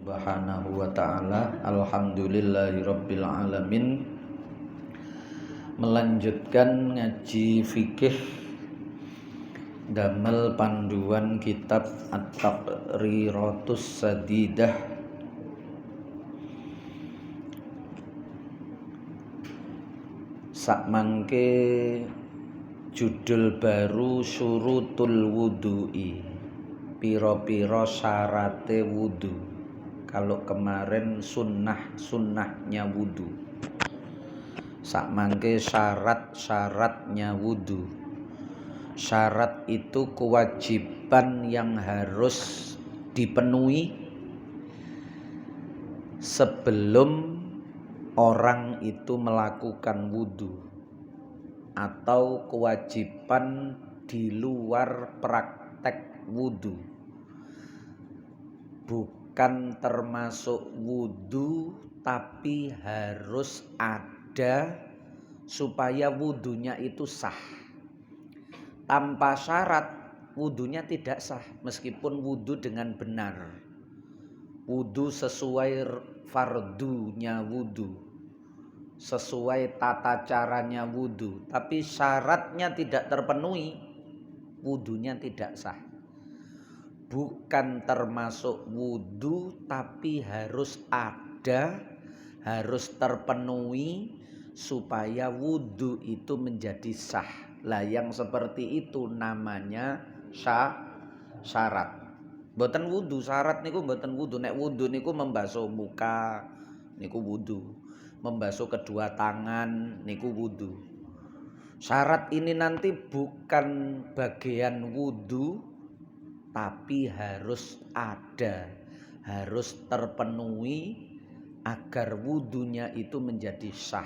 Subhanahu wa ta'ala. Alhamdulillahirabbil alamin. Melanjutkan ngaji fikih damel panduan kitab At-Taqriratus Sadidah. Sakmangke judul baru Syurutul Wudu'i, piro-piro syarate wudu. Kalau kemarin sunnahnya wudu, sakmangke syarat-syaratnya wudu. Syarat itu kewajiban yang harus dipenuhi sebelum orang itu melakukan wudu, atau kewajiban di luar praktek wudu. Bukan termasuk wudu, tapi harus ada supaya wudunya itu sah. Tanpa syarat wudunya tidak sah, meskipun wudu dengan benar, wudu sesuai fardunya wudu, sesuai tata caranya wudu, tapi syaratnya tidak terpenuhi, wudunya tidak sah. Bukan termasuk wudu, tapi harus ada, harus terpenuhi supaya wudu itu menjadi sah. Lah yang seperti itu namanya syarat. Mboten wudu, syarat niku mboten wudu. Nek wudu niku membasuh muka niku wudu, membasuh kedua tangan niku wudu. Syarat ini nanti bukan bagian wudu, tapi harus ada, harus terpenuhi agar wudunya itu menjadi sah.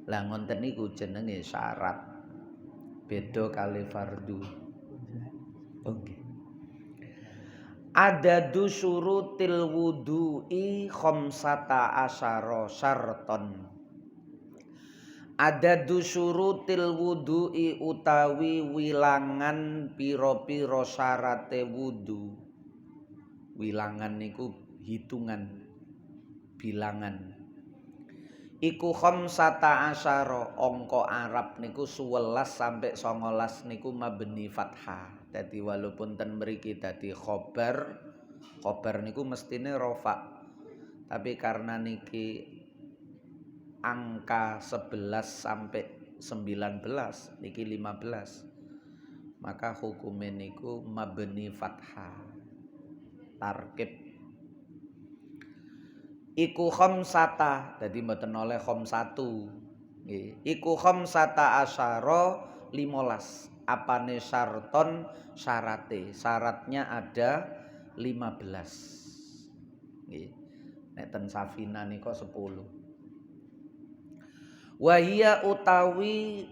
Lah ngonten niku jenenge syarat. Beda kali fardu. Oke. Adadu syurutil wudu'i khamsata asyara syarton. Adadu syurutil wudu'i utawi wilangan piro-piro syarate wudu. Wilangan niku hitungan, bilangan. Iku khamsata asyara, angka Arab niku 11 sampai 19 niku mabni fathah. Dadi walaupun ten mriki dadi khobar niku mestine rafa. Tapi karena niki angka 11 sampai 19 niki 15, maka hukume niku mabni fathah, tarkib. Iku khamsata, dadi mboten oleh khamsatu nggih. Iku khamsata asyara 15. Apane syarton? Syarate, syaratnya ada 15 nggih. Nek ten Safina nika 10. Wahia utawi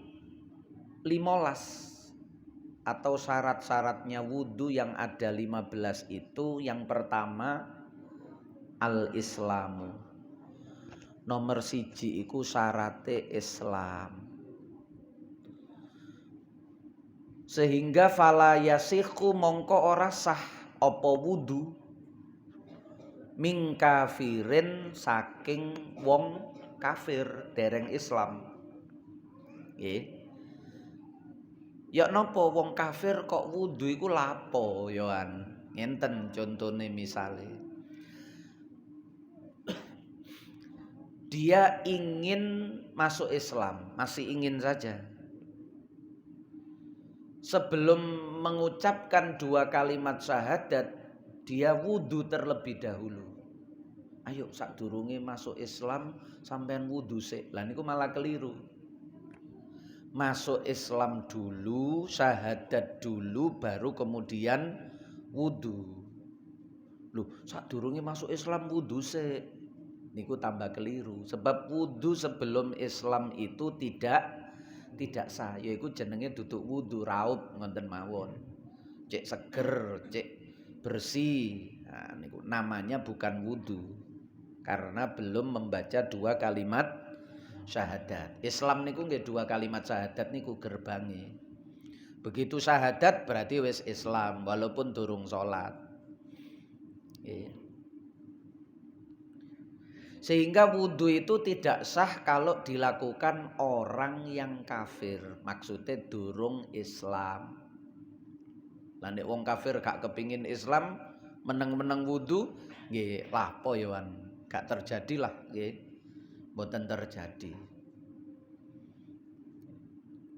15 atau syarat-syaratnya wudu yang ada 15 itu, yang pertama al-islamu. Nomor 1 iku syarate Islam. Sehingga fala yasihu mongko ora sah apa wudu min kafirin saking wong kafir dereng Islam. Nggih. Ya napa wong kafir kok wudu iku lapo yoan? Ngenten contone misale. Dia ingin masuk Islam, masih ingin saja. Sebelum mengucapkan 2 kalimat syahadat, dia wudu terlebih dahulu. Ayo sadurunge masuk Islam sampean wudu sik. Lah niku malah keliru. Masuk Islam dulu, syahadat dulu, baru kemudian wudu. Loh, sadurunge masuk Islam wudu sik. Niku tambah keliru. Sebab wudu sebelum Islam itu tidak sah. Yaiku jenenge duduk wudu, raup ngoten mawon. Cek seger, cek bersih. Nah, niku namanya bukan wudu. Karena belum membaca 2 kalimat syahadat. Islam niku nggih 2 kalimat syahadat niku gerbange. Begitu syahadat berarti wis Islam walaupun durung salat. Nggih. Sehingga wudu itu tidak sah kalau dilakukan orang yang kafir. Maksudnya durung Islam. Lah nek wong kafir gak kepingin Islam, meneng-meneng wudu, nggih lapo ya wan. Gak terjadi lah, nggih. Mboten terjadi.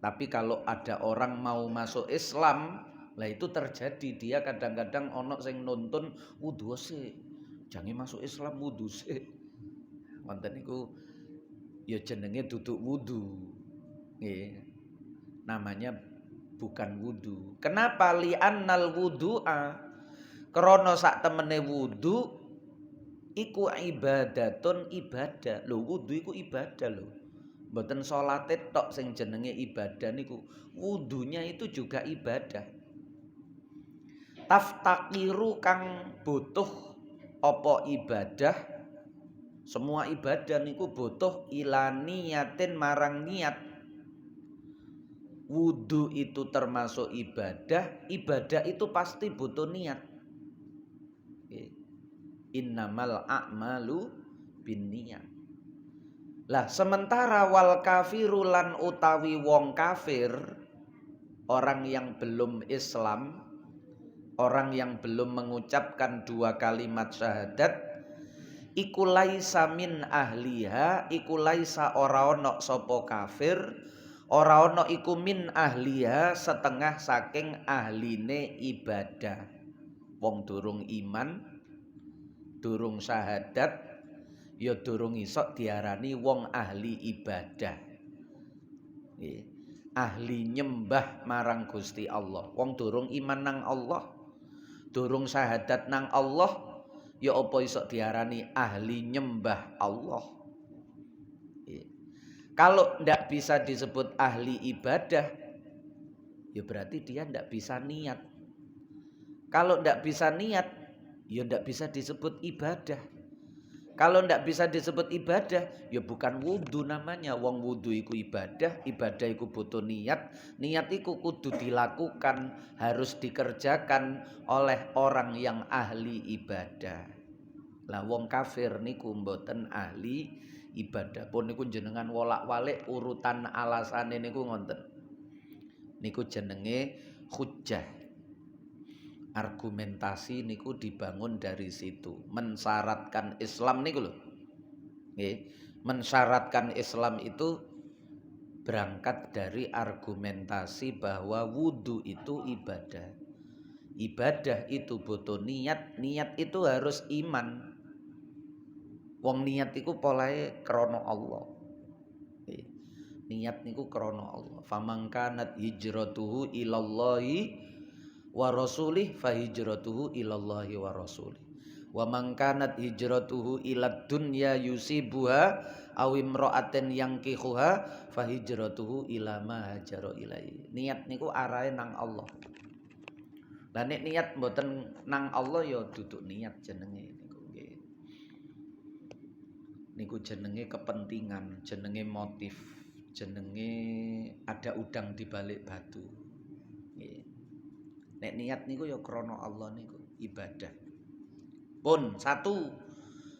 Tapi kalau ada orang mau masuk Islam, lah itu terjadi. Dia kadang-kadang ono sing nuntun wudu sik. Jangan masuk Islam wudu sik. Wonten niku ya jenenge duduk wudu. Nggih. Namanya bukan wudu. Kenapa li'annal wudu'a? Krana sak temene wudu iku ibadatun ibadah. Lho wudu iku ibadah lho. Mboten salate tok sing jenenge ibadah niku. Wudunya itu juga ibadah. Taftakiru kang butuh apa ibadah? Semua ibadah niku butuh ila niyatin marang niat. Wudu itu termasuk ibadah, ibadah itu pasti butuh niat. Innamal a'malu binniyat. Lah sementara wal kafiru lan utawi wong kafir, orang yang belum Islam, orang yang belum mengucapkan dua kalimat syahadat, iku laisa min ahliha, iku laisa ora ono sapa kafir, ora ono iku min ahliha setengah saking ahline ibadah. Wong durung iman, durung syahadat, ya durung iso diarani wong ahli ibadah. Ahli nyembah marang Gusti Allah. Wong durung iman nang Allah, durung syahadat nang Allah, ya apa iso diarani ahli nyembah Allah. Kalau ndak bisa disebut ahli ibadah, ya berarti dia ndak bisa niat. Kalau ndak bisa niat, ya ndak bisa disebut ibadah. Kalau ndak bisa disebut ibadah, ya bukan wudu namanya. Wong wudu iku ibadah, ibadah iku butuh niat, niat iku kudu dilakukan, harus dikerjakan oleh orang yang ahli ibadah. Lah wong kafir niku mboten ahli ibadah. Pun niku jenengan wolak-walik urutan alasane niku ngonten. Niku jenenge hujjah. Argumentasi niku dibangun dari situ. Mensyaratkan Islam niku lho. Nggih, mensyaratkan Islam itu berangkat dari argumentasi bahwa wudu itu ibadah. Ibadah itu butuh niat, niat itu harus iman. Wong niat iku polahe krana Allah. Niat niku krana Allah. Famangkanat hijratuhu ilallahi wa rasulih fa hijratuhu ilallahi wa rasulih. Wa man kanat hijratuhu ilad dunya yusibuha aw imra'atin yankihuha fa hijratuhu ila ma hajara ilaihi. Niat niku arahe nang Allah. Lah nek niat mboten nang Allah ya duduk niat jenenge niku nggih. Niku jenenge kepentingan, jenenge motif, jenenge ada udang di balik batu. Nggih. Nek niat niku ya krana Allah niku ibadah. Pun satu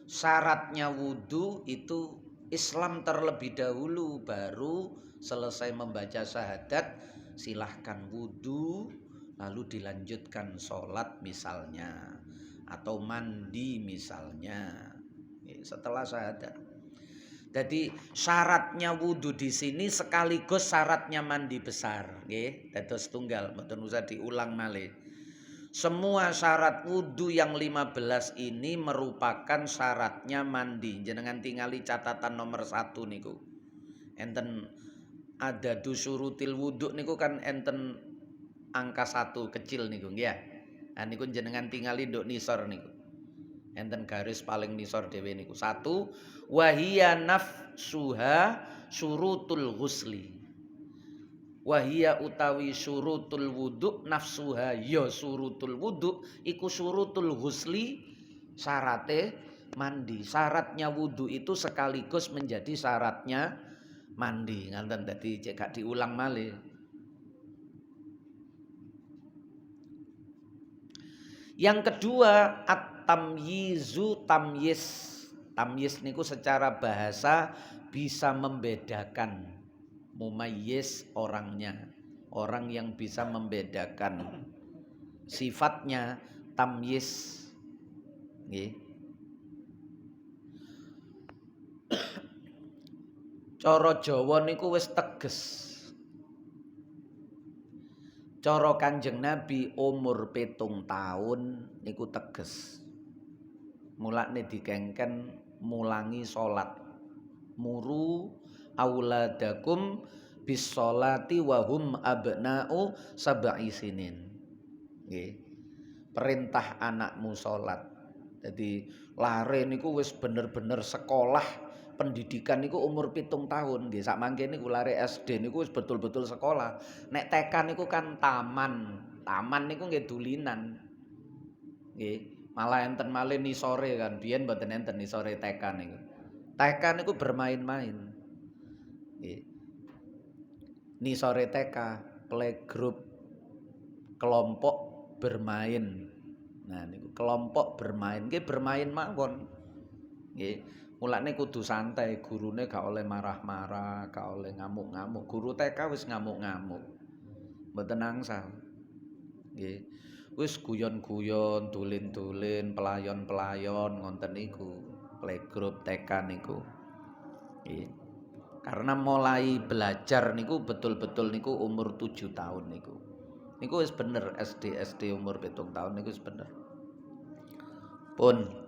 syaratnya wudu itu Islam terlebih dahulu, baru selesai membaca syahadat silahkan wudu, lalu dilanjutkan sholat misalnya atau mandi misalnya setelah syahadat. Jadi syaratnya wudu di sini sekaligus syaratnya mandi besar, nggih. Dados tunggal, mboten usah diulang malih. Semua syarat wudu yang 15 ini merupakan syaratnya mandi. Jenengan tingali catatan nomor 1 niku. Enten ada dusurutil wudu niku kan enten angka 1 kecil niku nggih ya. Nah niku jenengan tingali nduk nisor niku. Enten garis paling nisor dhewe niku. 1 wahiya nafsuha syurutul ghusli. Wahia utawi syurutul wudu nafsuha ya syurutul wudu iku syurutul ghusli syarate mandi. Syaratnya wudu itu sekaligus menjadi syaratnya mandi. Nganten dadi cek gak diulang malih. Yang kedua at-tamyizu tamyiz. Tamyiz niku secara bahasa bisa membedakan. Mumayyiz orangnya, orang yang bisa membedakan. Sifatnya tamyiz. Nggih. Cara Jawa niku wis teges. Cara Kanjeng Nabi umur 7 tahun niku teges. Mulane dikengken mulangi salat. Muru auladakum bis sholati wa hum abna'u sab'i sinin. Nggih. Perintah anakmu salat. Jadi lare niku wis bener-bener sekolah. Pendidikan niku umur 7 tahun nggih. Sak mangke niku lare SD niku wis betul-betul sekolah. Nek TK niku kan taman. Taman niku nggih dulinan. Nggih. Malah enten malih nisore kan. Biyen mboten enten nisore TK niku. TK niku bermain-main. Nggih. Nisore TK, playgroup, kelompok bermain. Nah niku kelompok bermain nggih bermain mawon. Nggih. Mulane kudu santai, gurune gak oleh marah-marah, gak oleh ngamuk-ngamuk. Guru TK wis ngamuk-ngamuk. Mboten angsal. Nggih. Wis guyon-guyon, dolen-dolen, pelayon-pelayon ngonten niku. Playgroup TK niku. Nggih. Karena mulai belajar niku betul-betul niku umur 7 tahun niku. Niku wis bener SD umur 7 tahun niku wis bener. Pun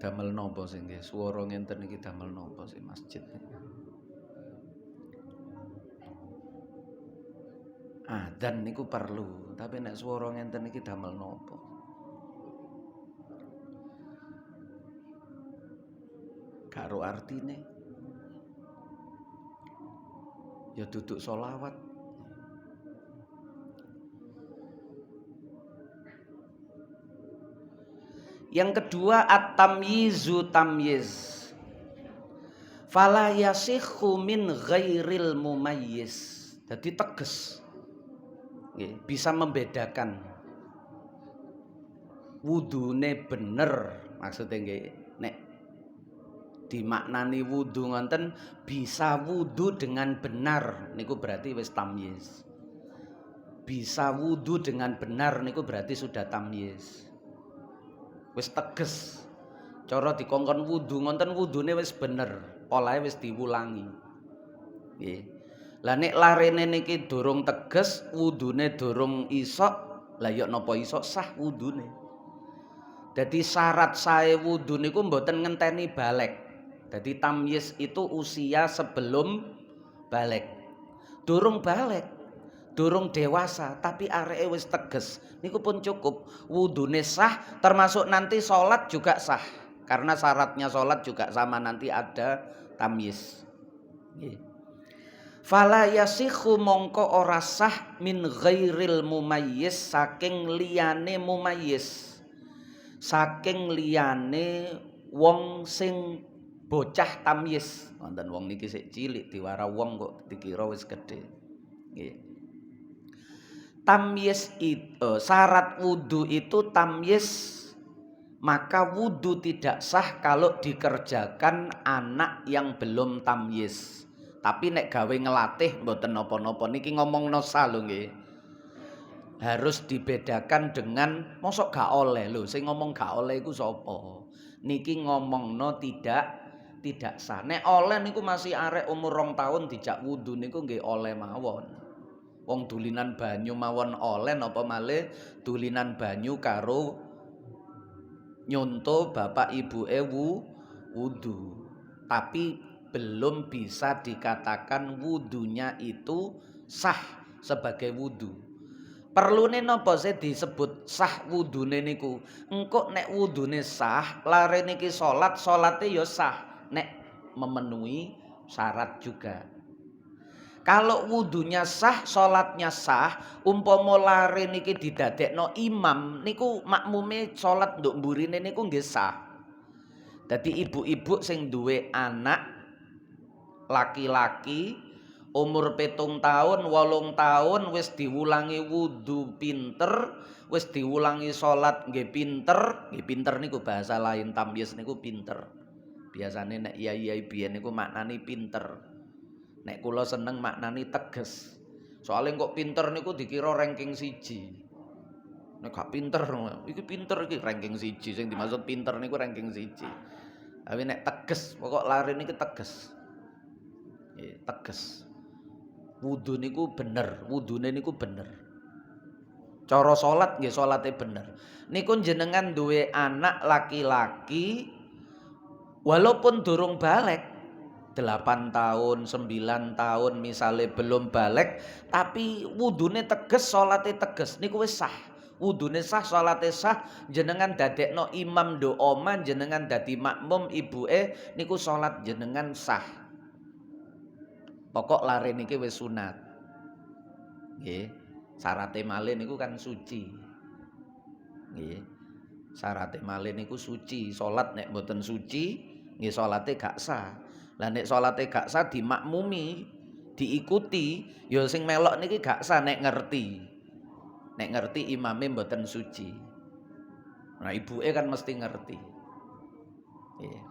damel napa sing nggih swara ngenten iki damel napa sing masjid niku. Adzan niku perlu, tapi nek swara ngenten iki damel napa? Karo artine. Ya duduk sholawat. Yang kedua at-tamyizu tamyiz. Fala yasikhu min ghairil mumayyiz. Jadi teges. Nggih, bisa membedakan. Wudune bener, maksudnya nggih nek dimaknani wudu ngonten bisa wudu dengan benar niku berarti wis tamyiz. Bisa wudu dengan benar niku berarti sudah tamyiz. Wis teges. Cara dikongkon wudu ngonten wudune wis bener, polahe wis diwulangi. Nggih. Lah nek larene niki durung teges, wudune durung isok, lah ya napa isok sah wudune. Dadi syarat sae wudu niku mboten ngenteni balik. Dadi tamyiz itu usia sebelum balik. Durung balik, durung dewasa tapi areke wis teges. Niku pun cukup. Wudune sah termasuk nanti sholat juga sah. Karena syaratnya sholat juga sama nanti ada tamyiz. Nggih. Fala yasikhu mongko ora sah min ghairil mumayyiz saking liyane mumayyiz. Saking liyane wong sing bocah tamyiz. Wonten wong niki sik cilik diwara wong kok dikira wis gedhe. Nggih. Tamyiz itu syarat wudu itu tamyiz, maka wudu tidak sah kalau dikerjakan anak yang belum tamyiz. Tapi nek gawe ngelatih mboten napa-napa niki ngomongno sah lho nggih. Harus dibedakan dengan mosok gak oleh lho, sing ngomong gak oleh iku sapa? Niki ngomongno tidak sah. Nek oleh niku masih arek umur 2 tahun dijak wudu niku nggih oleh mawon. Wong dulinan banyu mawon oleh napa malih dulinan banyu karo nyonto bapak ibuke wudu. Tapi belum bisa dikatakan wudunya itu sah sebagai wudu. Perlune napa sih disebut sah wudune niku? Engko nek wudune sah, lare niki salat, salate ya sah nek memenuhi syarat juga. Kalau wudunya sah, salatnya sah, umpama lare niki didadekno imam, niku makmume salat nduk mburine niku nggih sah. Dadi ibu-ibu sing duwe anak laki-laki Umur 7 tahun, 8 tahun wis diulangi wudu pinter, wis diulangi salat nggih pinter. Nggih pinter niku bahasa lain tamyiz niku pinter. Biasane nek yai-yai biyen niku maknani pinter. Nek kula seneng maknani teges. Soalnya kok pinter niku dikira ranking 1. Nek gak pinter, iki pinter iki ranking 1. Sing dimaksud pinter niku ranking 1. Tapi nek teges, pokok lare niki teges. Nggih, teges. Wudu niku bener, wudune niku bener. Cara salat nggih salate bener. Niku jenengan duwe anak laki-laki walaupun durung balik 8 tahun, 9 tahun misalnya belum balik, tapi wudune teges, salate teges, niku wis sah. Wudune sah, salate sah, jenengan dadekno imam do oma, jenengan dadi makmum ibuke, niku salat jenengan sah. Pokok lare niki wis sunat. Nggih. Syarate malih niku kan suci. Nggih. Syarate malih niku suci. Salat nek mboten suci, nggih salate gak sah. Lah nek salate gak sah dimakmumi, diikuti, ya sing melok niki gak sah nek ngerti. Nek ngerti imame mboten suci. Nah ibuke kan mesti ngerti. Nggih.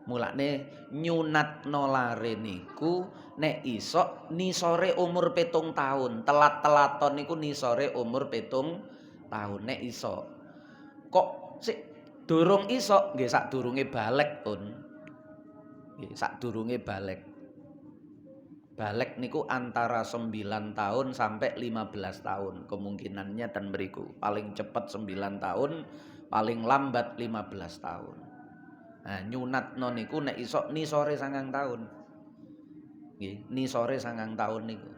Mulane nyunatno lare niku nek iso nisore umur 7 tahun. Telat-telaton niku nisore umur 7 tahun nek iso. Kok sik durung iso nggih sadurunge balik pun. Nggih sadurunge balik. Balik niku antara 9 tahun sampai 15 tahun kemungkinannya dan mriku. Paling cepet 9 tahun, paling lambat 15 tahun. Nah, nyunatno niku nek iso nisore 9 tahun. Nggih, nisore 9 tahun niku.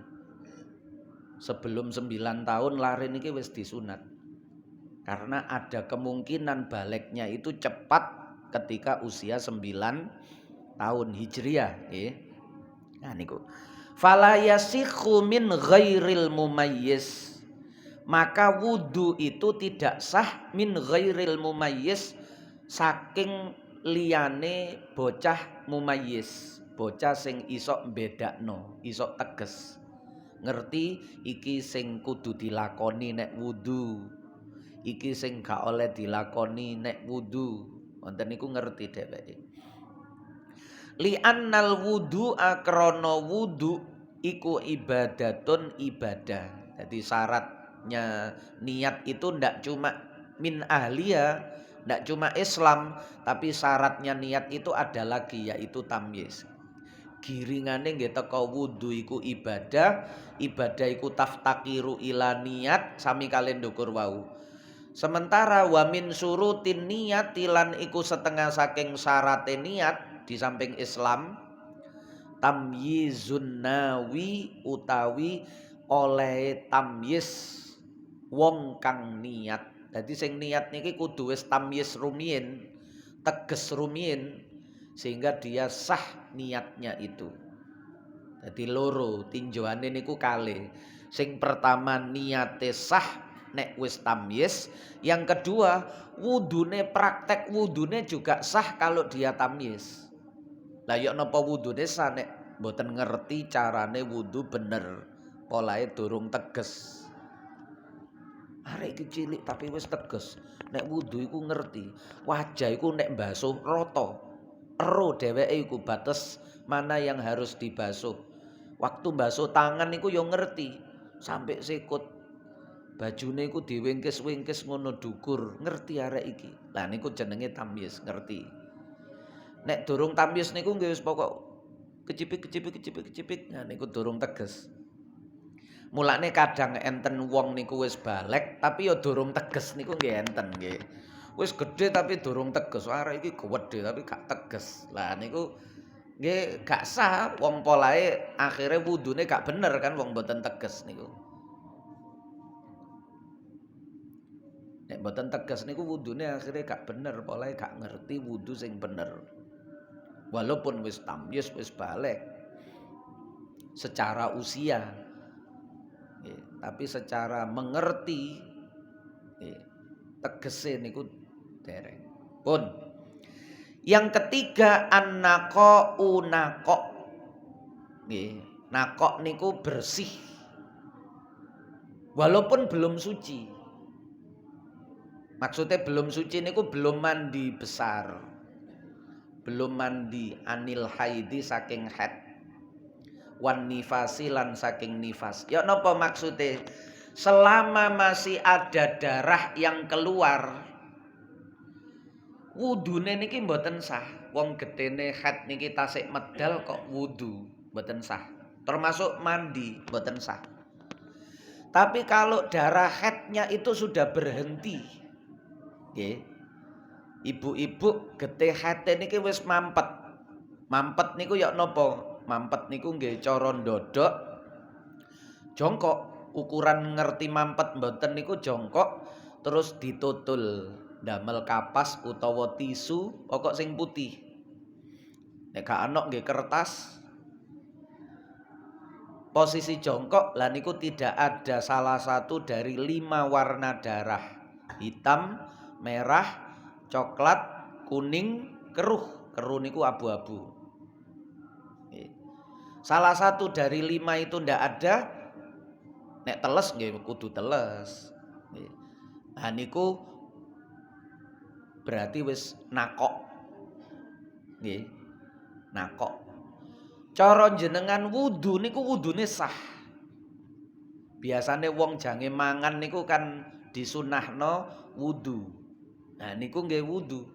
Sebelum 9 tahun lare niki wis disunat. Karena ada kemungkinan baliknya itu cepat ketika usia 9 tahun Hijriah, nggih. Nah niku. Fala yasikhu min ghairil mumayyiz. Maka wudu itu tidak sah min ghairil mumayyiz saking liyane bocah mumayyiz, bocah sing iso bedakno, iso teges. Ngerti iki sing kudu dilakoni nek wudu. Iki sing gak oleh dilakoni nek wudu. Wonten niku ngerti dheweke. Li annal wudu akrana wudu iku ibadatun ibadah. Jadi syaratnya niat itu ndak cuma min ahliya, ndak cuma Islam, tapi syaratnya niat itu ada lagi yaitu tamyiz. Giringane nggih teka wudu iku ibadah, ibadah iku taftakiru ila niat sami kalian ndukur wau. Sementara wa min surutin niat lan iku setengah saking syarate niat di samping Islam tamyizun nawi utawi oleh tamyiz wong kang niat. Jadi sing niat niki kudu wis tamyiz rumiyin, teges rumiyin sehingga dia sah niatnya itu. Jadi loro tinjauane niku kalih. Sing pertama niate sah nek wis tamyiz, yang kedua wudune praktek wudune juga sah kalau dia tamyiz. Lah yo napa wudune sah nek mboten ngerti carane wudu bener, polahe durung teges. Arek iki cilik tapi wis teges. Nek wudu iku ngerti. Wajah iku nek mbasuh rata. Ero dheweke iku batas mana yang harus dibasuh. Waktu mbasuh tangan iku yo ngerti. Sampai sikut. Bajune iku diwingkis-wingkis ngono dukur. Ngerti arek iki. Lah niku jenenge tamyiz, ngerti. Nek durung tamyiz niku nggih wis pokok kecipik. Nah niku durung teges. Mulane kadang enten wong niku wis balik tapi ya durung teges niku nggih enten nggih. Wis gedhe tapi durung teges. Arek iki gedhe tapi gak teges. Lah niku nggih gak sah wong polahe akhire wudune gak bener kan wong mboten teges niku. Nek mboten teges niku wudune akhire gak bener, polahe gak ngerti wudu sing bener. Walaupun wis tamyiz wis balik secara usia. Tapi secara mengerti tegese niku dereng. Pun. Yang ketiga annaqo unaqo. Nggih. Nakok niku bersih. Walaupun belum suci. Maksudnya belum suci niku belum mandi besar. Belum mandi anil haidi saking haid. Wan nifasi lan saking nifas. Ya napa maksudnya? Selama masih ada darah yang keluar, wudune niki mboten sah. Wong gedene haid niki tasik medal kok wudu mboten sah. Termasuk mandi mboten sah. Tapi kalau darah haidnya itu sudah berhenti, nggih. Ibu-ibu getih haid niki wis mampet. Mampet niku ya napa? Mampet niku nggih cara ndodok jongkok. Ukuran ngerti mampet mboten niku jongkok terus ditutul damel kapas utawa tisu pokok sing putih. Nek gak ana nggih kertas. Posisi jongkok lah niku tidak ada salah satu dari 5 warna darah. Hitam, merah, coklat, kuning, keruh. Keruh niku abu-abu. Salah satu dari 5 itu ndak ada. Nek teles nggih kudu teles. Nah niku berarti wis nakok. Nggih. Nakok. Cara jenengan wudu niku wudune sah. Biasane wong jange mangan niku kan disunahno wudu. Nah niku nggih wudu.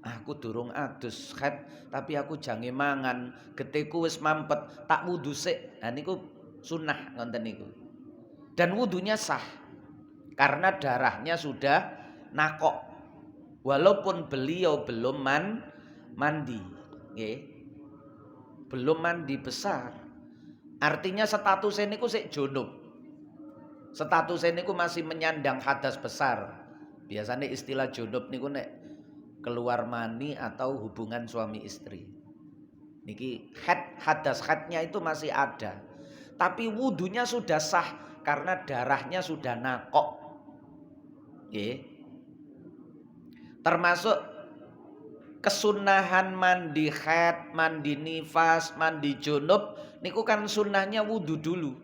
Aku durung adus haid tapi aku jange mangan, getiku wis mampet, tak wudu sik. Nah niku sunah ngoten niku. Dan wudunya sah. Karena darahnya sudah nakok. Walaupun beliau belum mandi, nggih. Belum mandi besar. Artinya statusnya niku sik junub. Statusnya niku masih menyandang hadas besar. Biasanya istilah junub niku nek keluar mani atau hubungan suami istri. Niki hadas haidnya itu masih ada. Tapi wudunya sudah sah karena darahnya sudah nakok. Nggih. Termasuk kesunahan mandi haid, mandi nifas, mandi junub niku kan sunnahnya wudu dulu.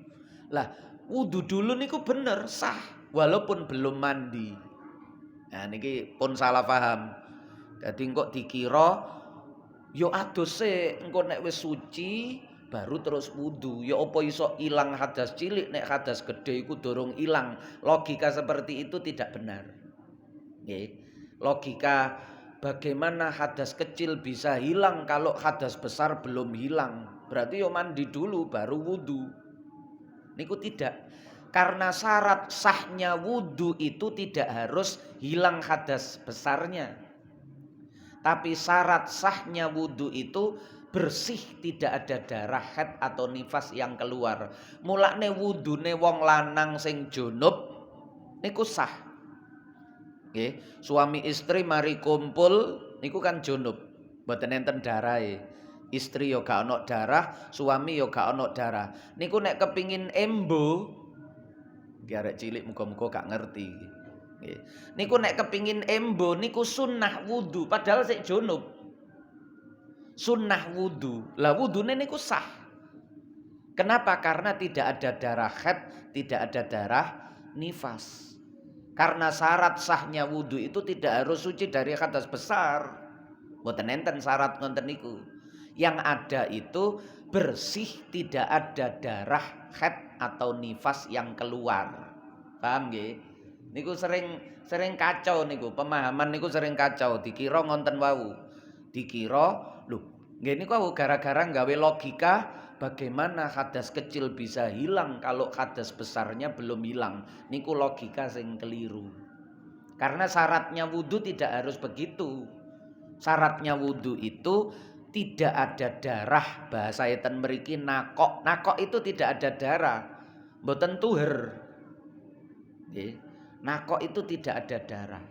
Lah, wudu dulu niku bener sah walaupun belum mandi. Nah niki pun salah paham. Dadi kok dikira yo adus sik engko nek wis suci baru terus wudu. Ya apa iso ilang hadas cilik nek hadas gede iku durung ilang. Logika seperti itu tidak benar. Nggih. Logika bagaimana hadas kecil bisa hilang kalau hadas besar belum hilang? Berarti yo mandi dulu baru wudu. Niku tidak. Karena syarat sahnya wudu itu tidak harus hilang hadas besarnya. Tapi syarat sahnya wudu itu bersih, tidak ada darah haid atau nifas yang keluar. Mulane wudune wong lanang sing junub niku sah. Nggih, suami istri mari kumpul niku kan junub, mboten enten darahe. Istri yo gak ono darah, suami yo gak ono darah. Niku nek kepingin embo, iki arek cilik muga-muga gak ngerti. Nggih. Niku nek kepingin embo niku sunnah wudu padahal sik junub. Sunnah wudu. Lah wudune niku sah. Kenapa? Karena tidak ada darah haid, tidak ada darah nifas. Karena syarat sahnya wudu itu tidak harus suci dari hadas besar. Mboten enten syarat ngoten niku. Yang ada itu bersih, tidak ada darah haid atau nifas yang keluar. Paham nggih? Niku sering kacau niku, pemahaman niku sering kacau. Dikira ngonten wau. Dikira lho, nggih niku gara-gara gawe logika bagaimana hadas kecil bisa hilang kalau hadas besarnya belum hilang. Niku logika sing keliru. Karena syaratnya wudu tidak harus begitu. Syaratnya wudu itu tidak ada darah. Bahasa eten mriki nakok. Nakok itu tidak ada darah. Mboten tuher. Nggih. Nakok itu tidak ada darah.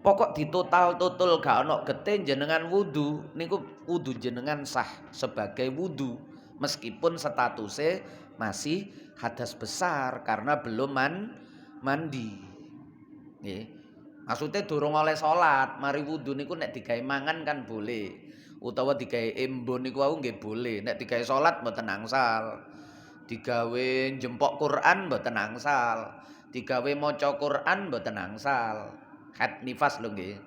Pokok ditotal tutul gak ono getih jenengan wudu niku wudu jenengan sah sebagai wudu. Meskipun statusnya masih hadas besar karena belum mandi. Nggih. Maksudnya durung oleh salat, mari wudu niku nek digawe mangan kan boleh. utawa digawe embun niku wau nggih boleh. Nek digawe salat mboten angsal. Digawe njempok Quran mboten angsal. Digawe maca Quran mboten angsal. Haid nifas lho nggih.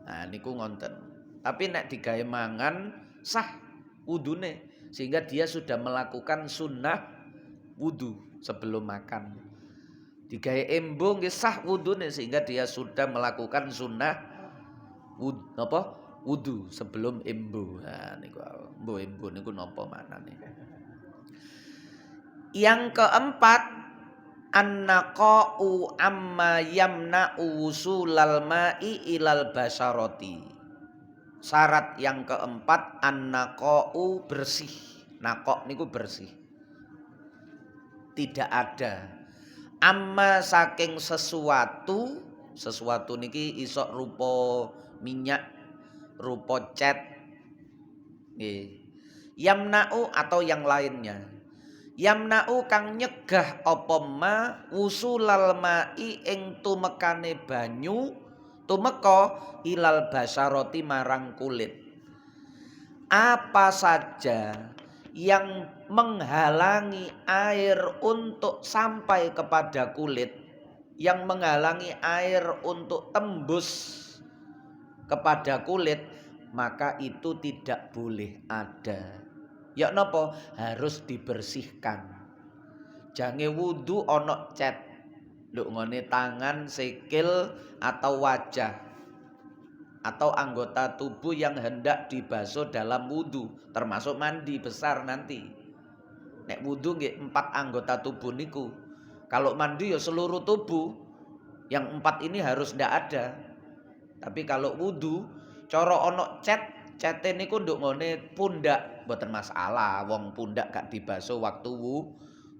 Nah niku ngonten. Tapi nek digawe mangan sah wudune sehingga dia sudah melakukan sunnah wudu sebelum makan. Digawe embung nggih sah wudune sehingga dia sudah melakukan sunnah wudu sebelum embu. Nah niku mbuh embu niku napa manane. Yang keempat, annaqa'u amma yamna'u wusulal ma'i ilal basyarati. Syarat yang keempat, annaqa'u bersih. Naqo' niku bersih. Tidak ada amma saking sesuatu niki iso rupa minyak, rupa cat. Nggih. Yamna'u atau yang lainnya. Yamna'u kang nyegah apa ma wusulal ma'i ing tumekane banyu tumeka ilal basyarati marang kulit. Apa saja yang menghalangi air untuk sampai kepada kulit, yang menghalangi air untuk tembus kepada kulit, maka itu tidak boleh ada. Ya napa? Harus dibersihkan. Jange wudu ana cat. Lho ngene tangan, sikil atau wajah atau anggota tubuh yang hendak dibasuh dalam wudu, termasuk mandi besar nanti. Nek wudu nggih 4 anggota tubuh niku. Kalau mandi ya seluruh tubuh. Yang 4 ini harus ndak ada. Tapi kalau wudu cara ana cete niku nduk ngene pundak mboten masalah, wong pundak gak dibasuh waktu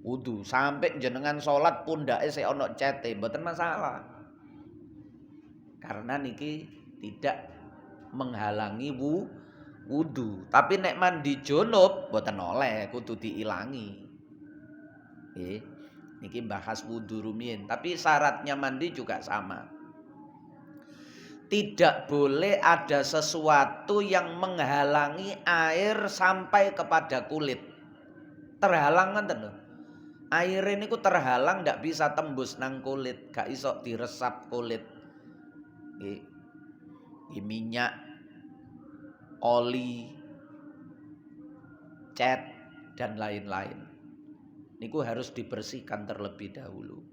wudu. Sampai jenengan salat pundake sik ana cete mboten masalah. Karena niki tidak menghalangi wudu. Tapi nek mandi junub mboten oleh, kudu diilangi. Nggih. Niki bahas wudu rumiyin, tapi syaratnya mandi juga sama. Tidak boleh ada sesuatu yang menghalangi air sampai kepada kulit. Terhalang ngoten lho. Air ini ku terhalang ndak bisa tembus nang kulit, gak iso diresap kulit. Nggih. Minyak, oli, cat dan lain-lain. Niku harus dibersihkan terlebih dahulu.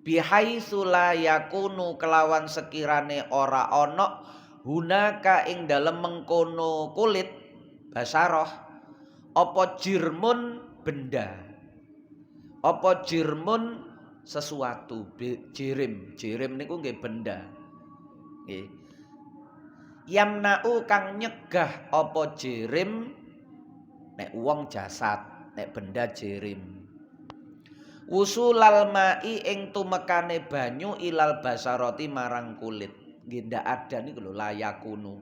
Bihaitsu la yakunu kelawan sekirane ora ana hunaka ing dalem mengkono kulit basaroh apa jirmun benda, apa jirmun sesuatu. Jirim niku nggih benda nggih. Yamna'u kang nyegah apa jirim, nek wong jasad, nek benda jirim. Wusulal ma'i ing tumekane banyu ilal basarati marang kulit. Nggih ndak ada niku lho layakunu.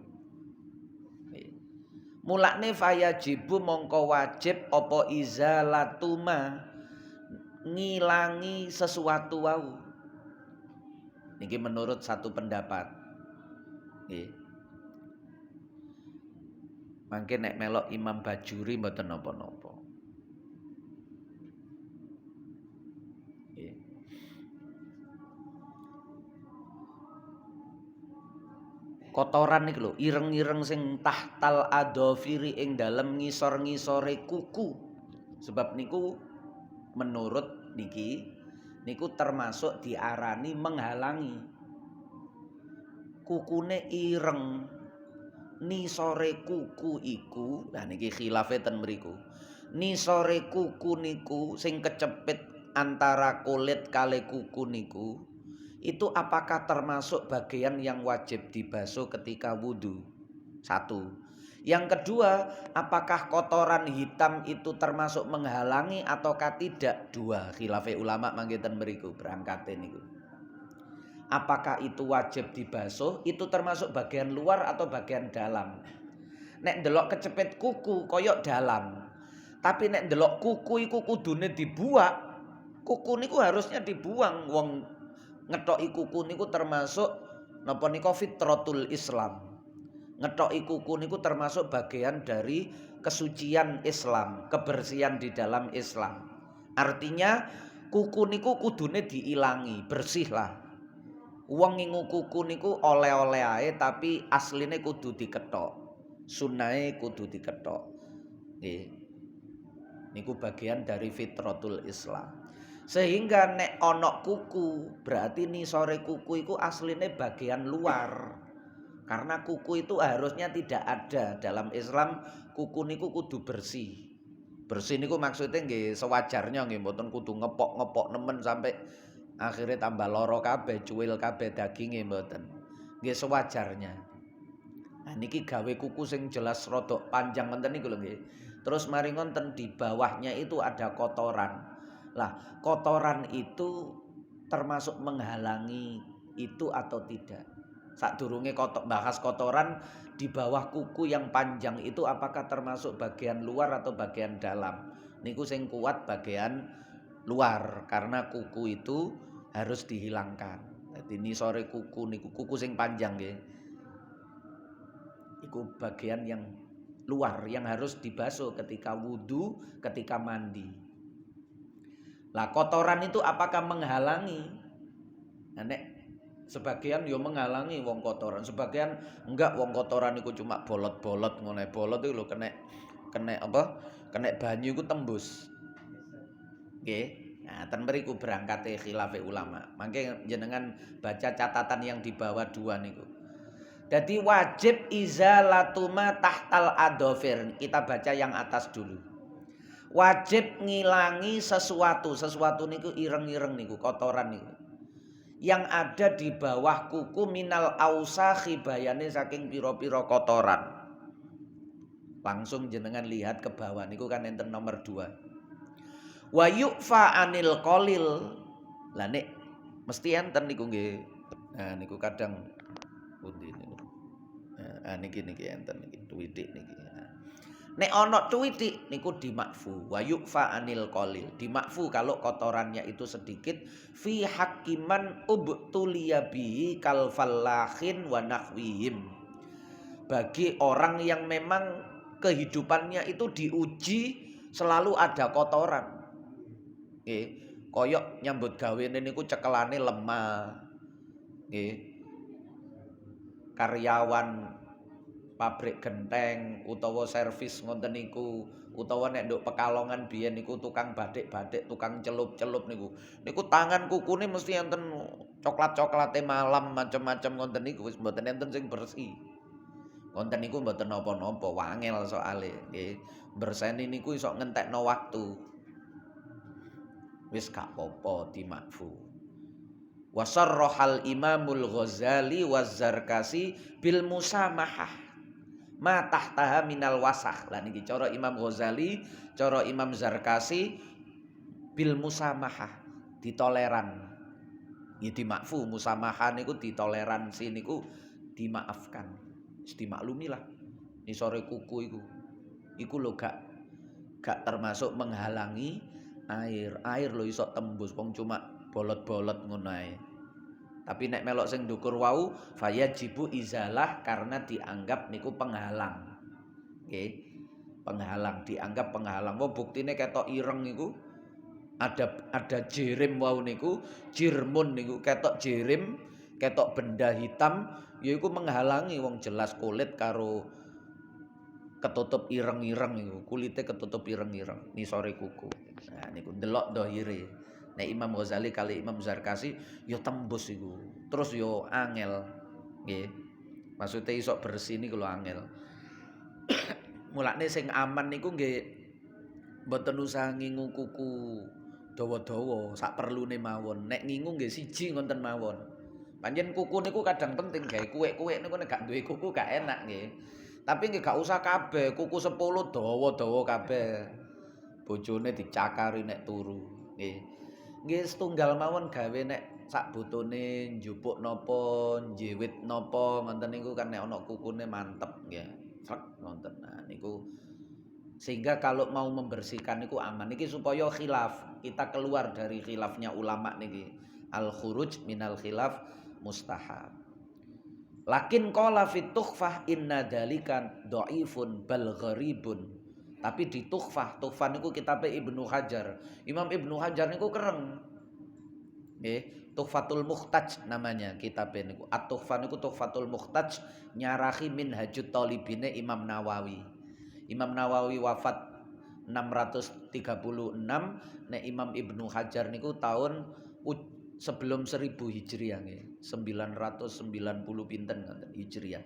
Mulane fayajibu mongko wajib apa izalatuma ngilangi sesuatu wau. Niki menurut satu pendapat. Nggih. Mangke nek melok Imam Bajuri mboten napa-napa. Kotoran niku lho, ireng-ireng sing tahtal adhafiri ing dalem ngisor-ngisore kuku. Sebab niku menurut niki niku termasuk diarani menghalangi. Kukune ireng nisore kuku iku, nah niki khilafe ten mriku. Nisore kuku niku sing kecepit antara kulit kali kuku niku, itu apakah termasuk bagian yang wajib dibasuh ketika wudu? Satu. Yang kedua, apakah kotoran hitam itu termasuk menghalangi ataukah tidak? Dua. Khilafe ulama mangkiten mriku berangkate niku. Apakah itu wajib dibasuh? Itu termasuk bagian luar atau bagian dalam? Nek ndelok kecepit kuku koyok dalam. Tapi nek ndelok kuku iku kudune dibuak. Kuku niku harusnya dibuang. Wong ngethoki kuku niku termasuk napa nika fitratul Islam. Ngetoki kuku niku termasuk bagian dari kesucian Islam, kebersihan di dalam Islam. Artinya kuku niku kudune diilangi, bersih lah. Wong ngingu kuku niku oleh-oleh ae tapi asline kudu dikethok. Sunnahe kudu dikethok. Nggih. Niku bagian dari fitratul Islam. Sehingga nek ana kuku, berarti nisore kuku iku asline bagian luar. Karena kuku itu harusnya tidak ada dalam Islam. Kuku niku kudu bersih. Bersih niku maksudnya nggih sewajarnya nggih mboten kudu ngepok-ngepok nemen sampai akhirnya tambah loro kabeh, cuwil kabeh daginge mboten. Nggih sewajarnya. Nah niki gawe kuku sing jelas rodok panjang ngoten niku lho nggih. Terus mari ngonten di bawahnya itu ada kotoran. Lah, kotoran itu termasuk menghalangi itu atau tidak? Sadurunge bahas kotoran di bawah kuku yang panjang itu apakah termasuk bagian luar atau bagian dalam? Niku sing kuat bagian luar karena kuku itu harus dihilangkan. Jadi nisore kuku niku kuku sing panjang nggih. Iku bagian yang luar yang harus dibasuh ketika wudu, ketika mandi. Lah kotoran itu apakah menghalangi? Nah, nek sebagian yo menghalangi wong kotoran, sebagian enggak wong kotoran iku cuma bolot-bolot ngono. Bolot itu lho kena apa? Kena banyu iku tembus. Nggih. Nah, ten mriku berangkate khilafe ulama. Mangke jenengan baca catatan yang di bawah dua niku. Jadi wajib izalatuma tahtal adofir. Kita baca yang atas dulu. Wajib ngilangi sesuatu niku ireng-ireng niku, kotoran niku. Yang ada di bawah kuku minal ausakhi bayane saking pira-pira kotoran. Langsung jenengan lihat ke bawah niku kan enten nomor 2. Wa yu'fa anil qalil. Lah nek mesti enten niku nggih. Nah niku kadang pundi niku. Nah niki enten niki tuwitik niki. Nek ana tuwitik niku dimakfu wa yu'fa anil qalil. Dimakfu kalau kotorannya itu sedikit fi hakiman ubtuliya bihi kal fallahin wa nahwihim. Bagi orang yang memang kehidupannya itu diuji selalu ada kotoran. Nggih, koyok nyambut gawene niku cekelane lemah. Nggih. Karyawan pabrik genteng utawa servis ngoten niku utawa nek nduk Pekalongan biyen niku tukang batik-batik, tukang celup-celup niku. Niku tangan kukune mesti enten coklat-coklate malam macam-macam ngoten niku wis mboten enten sing bersih. Ngoten niku mboten napa-napa, wangel soale nggih. Berseni niku iso ngentekno waktu. Wis gak apa-apa dimakfu. Wa sarrahal Imamul Ghazali waz-Zarkasi bil musamahah. Ma tahtaha minal wasakh. Lah niki cara Imam Ghazali, cara Imam Zarkasi bil musamahah, ditoleran. Ya dimakfu, musamahah niku ditoleransi niku dimaafkan. Wis dimaklumi lah. Nisore kuku iku. Iku lho gak termasuk menghalangi air. Air lho iso tembus wong cuma bolot-bolot ngono ae. Tapi nek melok sing ndukur wau fayajibu izalah karena dianggap niku penghalang. Nggih. Penghalang, dianggap penghalang. Wong buktine ketok ireng niku ada jirim wau niku, jirmun niku ketok jirim, ketok benda hitam yaiku menghalangi wong jelas kulit karo ketutup ireng-ireng niku, kulite ketutup ireng-ireng nisore kuku. Nah niku delok dohire. Nek Imam Ghazali kali Imam Zarkasi yo tembus iku. Terus yo angel. Nggih. Maksude iso bersih niku lho angel. Mulane sing aman niku nggih mboten usah ngingu kuku dawa-dawa sak perlune mawon. Nek ngingu nggih siji ngoten mawon. Panjen kuku niku kadang penting gawe kuwek-kuwek niku nek gak duwe kuku gak enak nggih. Tapi nggih gak usah kabeh, kuku 10 dawa-dawa kabeh. Bojone dicakari nek turu. Nggih. Nggih setunggal mawon gawe nek sak botone njupuk napa, njewit napa ngoten niku kan nek ana kukune mantep nggih. Srek ngoten. Nah niku sehingga kalau mau membersihkan niku aman. Niki supaya khilaf, kita keluar dari khilafnya ulama niki. Al khuruj minal khilaf mustahab. Lakin qala fit tukhfah inna dzalika dhaifun bal gharibun. Tapi di Tukhfah niku kitabe Ibnu Hajar. Imam Ibnu Hajar niku kereng. Nggih, Tuhfatul Muhtaj namanya kitab niku. At-Tuhfah niku Tuhfatul Muhtaj nyarahi Minhajut Thalibine Imam Nawawi. Imam Nawawi wafat 636, nek Imam Ibnu Hajar niku tahun sebelum 1000 Hijriah nggih. 990 pinten ngoten Hijriah.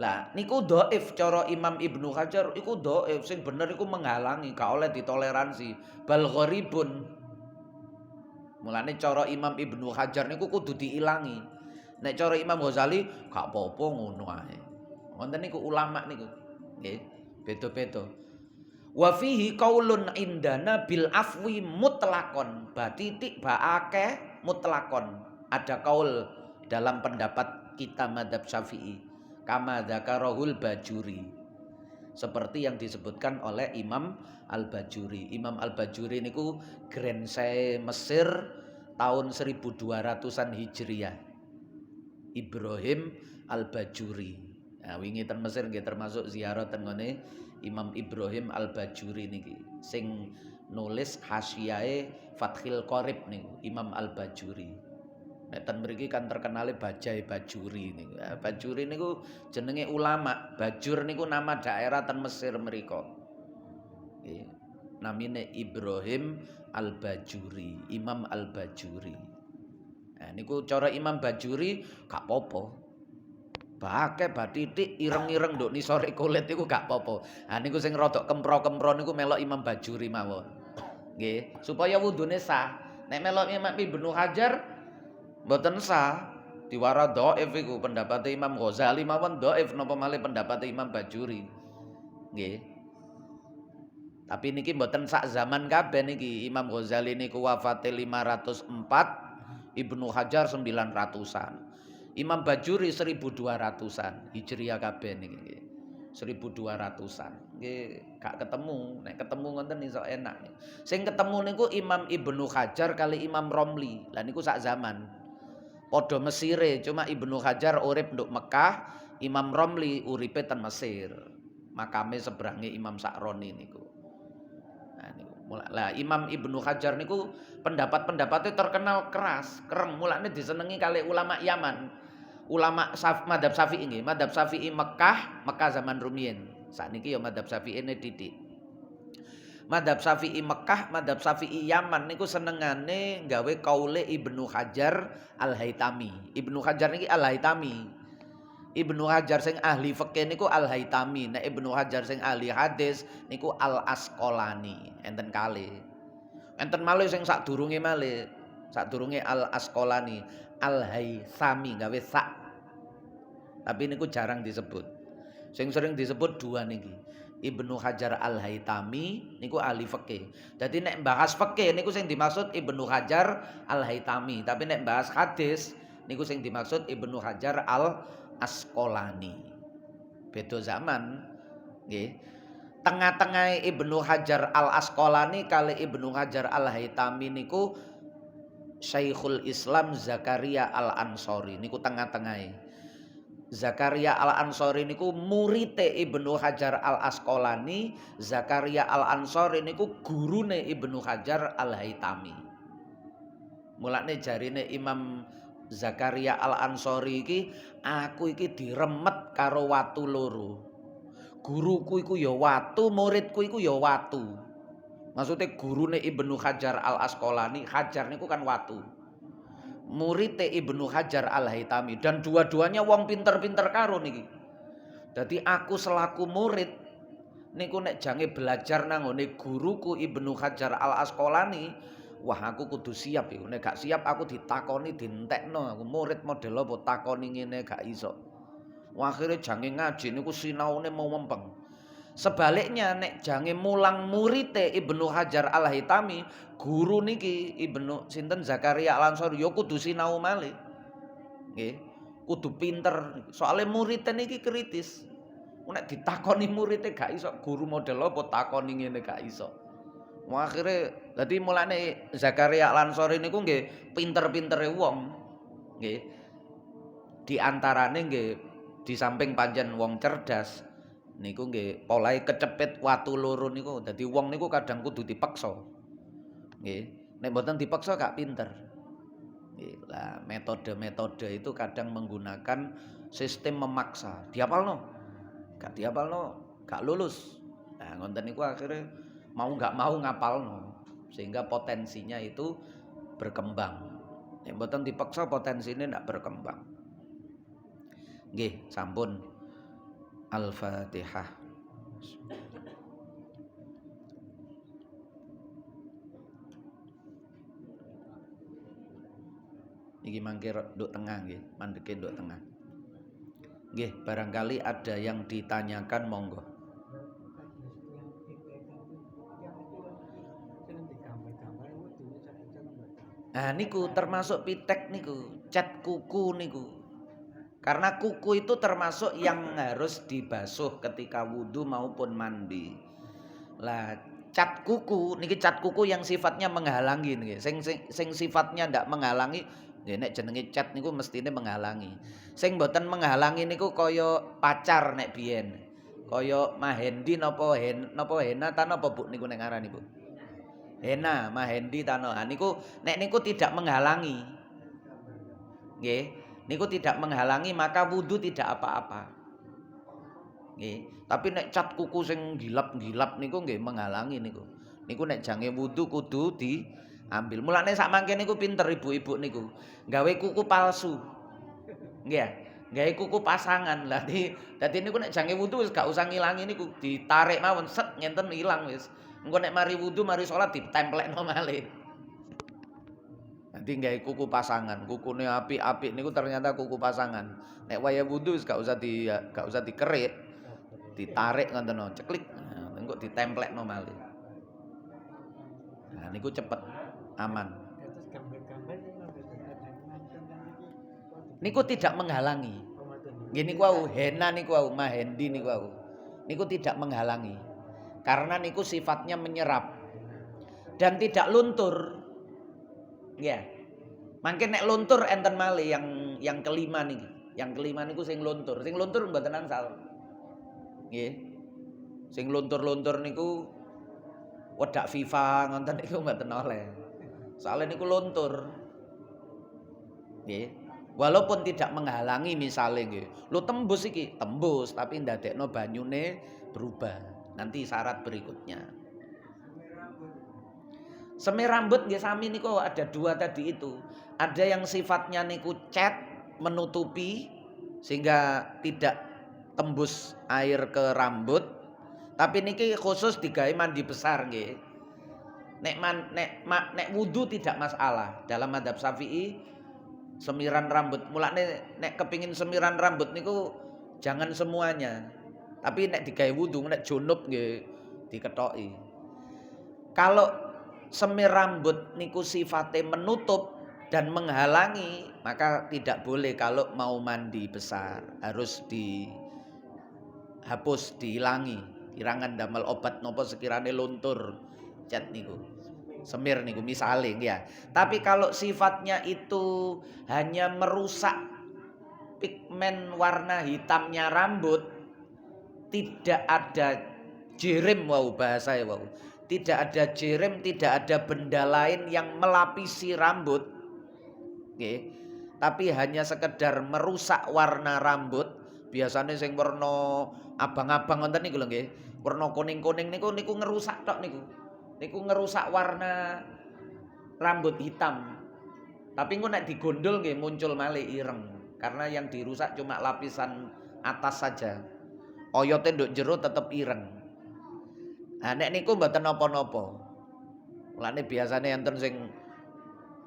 Lah niku dhaif cara Imam Ibnu Hajar iku dhaif, sing bener iku menghalangi, gak oleh ditoleransi. Bal gharibun. Mulane cara Imam Ibnu Hajar niku kudu diilangi. Nek cara Imam Ghazali gak apa-apa ngono ae. Wonten niku ulama niku. Nggih, beda-beda. Wa fihi qaulun indana bil afwi mutlaqon. Batitik baake mutlaqon. Ada kaul dalam pendapat kita mazhab Syafi'i. Kama dzakarahul Bajuri. Seperti yang disebutkan oleh Imam Al-Bajuri. Imam Al-Bajuri niku Grensai Mesir tahun 1200-an Hijriah. Ibrahim Al-Bajuri. Nah, wingi ten Mesir nggih termasuk ziarah ten ngene Imam Ibrahim Al-Bajuri niki. Sing nulis hasyiahe Fathil Qorib niku Imam Al-Bajuri. Nek ten mriki kan terkenale Bajai Bajuri niku. Bajuri niku jenenge ulama. Bajur niku nama daerah ten Mesir mriko. Nggih. Namine Ibrahim Al-Bajuri, Imam Al-Bajuri. Nah niku cara Imam Bajuri gak apa-apa. Bake batitik ireng-ireng nduk nisore kulit niku gak apa-apa. Nah niku sing rada kempro-kempro niku melok Imam Bajuri mawon. Nggih, supaya wudune sah. Nek melok Imam Ibnu Hajar mboten sah, diwara dhaif iku pendapat Imam Ghazali mawon dhaif napa malih pendapat Imam Bajuri. Nggih. Tapi niki mboten sak zaman kabeh niki. Imam Ghazali niku wafate 504, Ibnu Hajar 900-an. Imam Bajuri 1200-an Hijriah kabeh niki. 1200-an. Nggih, gak ketemu. Nek ketemu ngoten iso enak. Sing ketemu niku Imam Ibnu Hajar kali Imam Romli. Lah niku sak zaman. Podo Mesire, cuma Ibnu Hajar urip nduk Mekah, Imam Romli uripe ten Mesir. Makame seberange Imam Sa'roni niku. Nah niku. Lah Imam Ibnu Hajar niku pendapat-pendapatnya terkenal keras, kereng, mulane disenengi kali ulama Yaman. Ulama madzhab Syafi'i nggih, madzhab Syafi'i Mekah zaman rumiyin. Sakniki ya madzhab Syafi'ine titik. Madzhab Syafi'i Mekah, madzhab Syafi'i Yaman niku senengane gawe kaule Ibnu Hajar Al-Haitami. Ibnu Hajar niki Al-Haitami. Ibnu Hajar sing ahli fikih niku Al-Haitami. Nek Ibnu Hajar sing ahli hadis niku Al-Asqalani. Enten kalih. Enten malih sing sadurunge malih. Sadurunge Al-Asqalani, Al-Haitsami gawe sak. Tapi niku jarang disebut. Sing sering disebut dua niki. Ibnu Hajar Al-Haitami niku ahli fikih. Dadi nek bahas fikih niku sing dimaksud Ibnu Hajar Al-Haitami, tapi nek bahas hadis niku sing dimaksud Ibnu Hajar Al-Asqalani. Beda zaman nggih. Tengah-tengah Ibnu Hajar Al-Asqalani kali Ibnu Hajar Al-Haitami niku Syekhul Islam Zakaria Al-Ansori niku tengah-tengah. Zakaria Al-Ansori niku murite Ibnu Hajar Al-Asqalani, Zakaria Al-Ansori niku gurune Ibnu Hajar Al-Haitami. Mulane jarine Imam Zakaria Al-Ansori iki, aku iki diremet karo watu loro. Guruku iku ya watu, muridku iku ya watu. Maksudnya gurune Ibnu Hajar Al-Asqalani, Hajar niku kan watu. Murite Ibnu Hajar Al-Haitami dan dua-duanya wong pinter-pinter karo niki. Dadi aku selaku murid niku nek jange belajar nang ngene guruku Ibnu Hajar Al-Asqalani, wah aku kudu siap iku. Nek gak siap aku ditakoni dientekno. Aku murid model apa takoni ngene gak iso. Wah akhire jange ngaji niku sinaune mau mempeng. Sebaliknya nek jange mulang murite Ibnu Hajar Al-Haitami, guru niki Ibnu sinten Zakaria Al-Ansori ya kudu sinau malih. Nggih, kudu pinter. Soale murid niki kritis. Nek ditakoni murid gak iso, guru model apa takoni ngene gak iso. Wah akhire dadi mulane Zakaria Al-Ansori niku nggih pinter-pintere wong. Nggih. Di antarane nggih di samping pancen wong cerdas niku nggih polahe kecepit watu loro niku. Dadi wong niku kadang kudu dipeksa. Nggih. Nek mboten dipeksa gak pinter. Nggih. Lah metode-metode itu kadang menggunakan sistem memaksa. Dihafalno. Gak dihafalno, gak lulus. Nah, ngoten niku akhirnya mau gak mau ngapalno. Sehingga potensinya itu berkembang. Nek mboten dipaksa potensine ndak berkembang. Nggih, sampun. Al-Fatihah. Iki mangke nduk tengah nggih, mandeke nduk tengah. Nggih, barangkali ada yang ditanyakan monggo. Nah niku termasuk pitek niku, cat kuku niku. Karena kuku itu termasuk yang harus dibasuh ketika wudhu maupun mandi. Lah cat kuku niki cat kuku yang sifatnya menghalangi niki. Sing sifatnya ndak menghalangi, ya nek jenenge cat niku mestine menghalangi. Sing mboten menghalangi niku kaya pacar nek biyen. Kaya Mahendi napa Hena ta napa Bu niku nek ngarani Bu? Hena, Mahendi Tano. Niku nek niku tidak menghalangi. Nggih, niku tidak menghalangi maka wudu tidak apa-apa. Nggih, tapi nek cat kuku sing gilap-gilap niku nggih menghalangi niku. Niku nek jange wudu kudu diambil. Mulane sak mangke niku pinter ibu-ibu niku. Gawe kuku palsu. Nggih, gawe kuku pasangan. Lah dadi niku nek jange wudu wis gak usah ngilangi niku, ditarik mawon set ngenten ilang wis. Engko nek mari wudu mari salat ditemplekno malih. Nanti gawe kuku pasangan, kukune apik-apik niku ternyata kuku pasangan. Nek waya wudu wis gak usah dikerik. Ditarik ngoten no, ceklik. Nah, engko ditemplekno malih. Nah niku cepet, aman. Niku tidak menghalangi. Nggih niku wau Hena niku wau Mahendi niku wau. Niku tidak menghalangi. Karena niku sifatnya menyerap dan tidak luntur. Ya. Mangke nek luntur enten malih yang kelima niki. Yang kelima niku sing luntur. Sing luntur mboten angsal. Nggih. Sing luntur-luntur niku wedak FIFA ngoten niku mboten oleh. Soale niku luntur. Nggih. Walaupun tidak menghalangi misale nggih. Lu tembus iki, tembus tapi ndadekno banyune berubah. Nanti syarat berikutnya. Semir rambut nggih sami niku ada dua tadi itu. Ada yang sifatnya niku cat menutupi sehingga tidak tembus air ke rambut. Tapi niki khusus digawe mandi besar nggih. Nek wudu tidak masalah. Dalam madzhab Syafi'i semiran rambut. Mulane nek kepingin semiran rambut niku jangan semuanya. Tapi nek digawe wudu nek junub nggih diketoki. Kalau semir rambut niku sifatnya menutup dan menghalangi, maka tidak boleh kalau mau mandi besar. Harus dihapus, dihilangi. Irangan damel obat nopo sekirane luntur cat niku. Semir niku misale ya. Tapi kalau sifatnya itu hanya merusak pigmen warna hitamnya rambut, tidak ada jerem wau bahasa wau. Tidak ada jerem, tidak ada benda lain yang melapisi rambut. Nggih. Tapi hanya sekedar merusak warna rambut. Biasanya sing warna abang-abang ngoten niku lho nggih. Warna kuning-kuning niku ngerusak tok niku. Niku ngerusak warna rambut hitam. Tapi engko nek digondol nggih muncul malih ireng. Karena yang dirusak cuma lapisan atas saja. Oyote nduk jero tetep ireng. Nah nek niku mboten napa-napa. Mulane biasane enten sing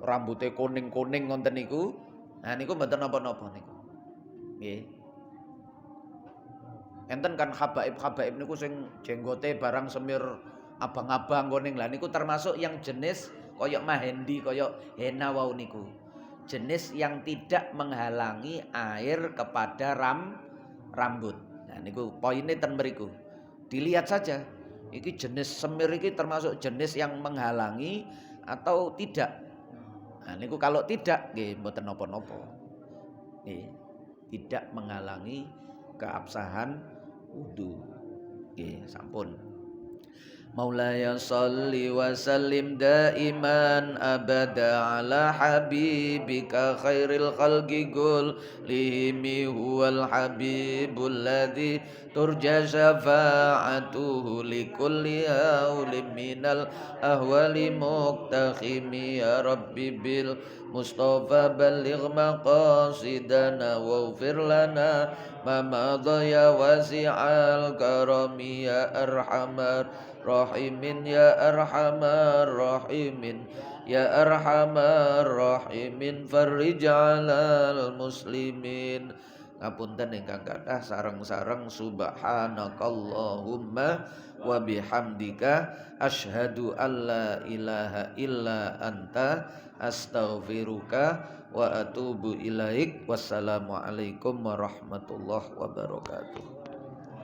rambute kuning-kuning ngoten niku. Nah niku mboten napa-napa niku. Nggih. Enten kan habaib niku sing jenggote barang semir abang-abang kuning. Lah niku termasuk yang jenis koyok Mahendi, koyok Hena wau niku. Jenis yang tidak menghalangi air kepada rambut. Nah niku poinnya ten mriku. Dilihat saja. Iki jenis semir iki termasuk jenis yang menghalangi atau tidak. Nah niku kalau tidak nggih mboten napa-napa. Nggih. tidak menghalangi keabsahan wudu. Nggih, sampun. Maulaya salli wa sallim daiman abada ala habibika khairil khalqi kullihimi huwal habibul ladzi turja syafa'atuhu likulli haulim minal ahwali muqtakhimi ya rabbi bil mustafa balligh maqasidana waghfir lana ma madha ya wasi'al karami ya arhamar rahimin ya arhamar rahimin ya arhamar rahimin farrij 'alal muslimin. Ngapunten ingkang kathah sareng-sareng subhanakallahumma wa bihamdika asyhadu alla ilaha illa anta astaghfiruka wa atubu ilaik. Wassalamualaikum warahmatullahi wabarakatuh.